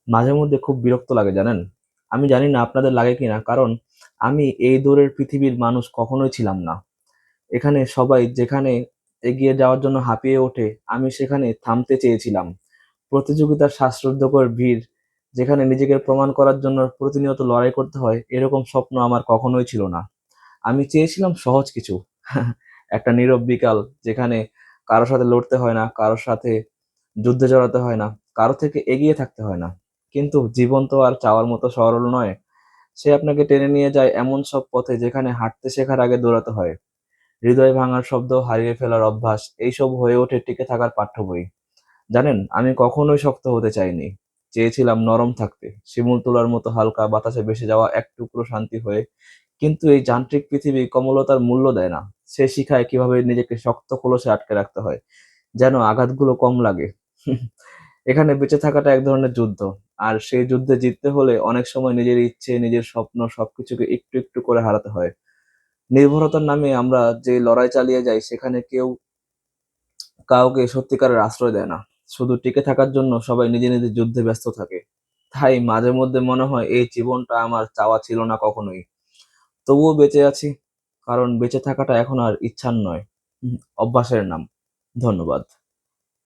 মাঝে মধ্যে খুব বিরক্ত লাগে জানেন? আমি জানি না আপনাদের লাগে কিনা, কারণ আমি এই দৌড়ের পৃথিবীর মানুষ কখনোই ছিলাম না। এখানে সবাই যেখানে এগিয়ে যাওয়ার জন্য হাঁপিয়ে ওঠে, আমি সেখানে থামতে চেয়েছিলাম। প্রতিযোগিতার শ্বাসরুদ্ধকর ভিড়, যেখানে নিজেকে প্রমাণ করার জন্য প্রতিনিয়ত লড়াই করতে হয়, এরকম স্বপ্ন আমার কখনোই ছিল না। আমি চেয়েছিলাম সহজ কিছু। একটা নীরব বিকাল, যেখানে কারো সাথে লড়তে হয় না, কারোর সাথে যুদ্ধে জড়াতে হয় না, কারো থেকে এগিয়ে থাকতে হয় না। কিন্তু জীবন তো আর চাওয়ার মতো সরল নয়। সে আপনাকে টেনে নিয়ে যায় এমন সব পথে যেখানে হাঁটতে শেখার আগে দৌড়াতে হয়। হৃদয় ভাঙার শব্দ, হারিয়ে ফেলার অভ্যাস, এইসব হয়ে ওঠে টিকে থাকার পাঠ্য বই। জানেন, আমি কখনোই শক্ত হতে চাইনি। চেয়েছিলাম নরম থাকতে, শিমুল তোলার মতো হালকা, বাতাসে ভেসে যাওয়া এক টুকরো শান্তি হয়ে। কিন্তু এই যান্ত্রিক পৃথিবী কোমলতার মূল্য দেয় না। সে শিখায় কিভাবে নিজেকে শক্ত খোলসে আটকে রাখতে হয়, যেন আঘাতগুলো কম লাগে। এখানে বেঁচে থাকাটা এক ধরনের যুদ্ধ। আর সেই যুদ্ধে জিততে হলে অনেক সময় নিজের ইচ্ছে, নিজের স্বপ্ন সবকিছুকে একটু একটু করে হারাতে হয়। নির্ভরতার নামে আমরা যে লড়াই চালিয়ে যাই, সেখানে কেউ কাউকে সত্যিকারের আশ্রয় দেয় না। শুধু টিকে থাকার জন্য সবাই নিজে নিজের যুদ্ধে ব্যস্ত থাকে। তাই মাঝে মধ্যে মনে হয় এই জীবনটা আমার চাওয়া ছিল না কখনোই। তবুও বেঁচে আছি, কারণ বেঁচে থাকাটা এখন আর ইচ্ছার নয়, অভ্যাসের নাম। ধন্যবাদ।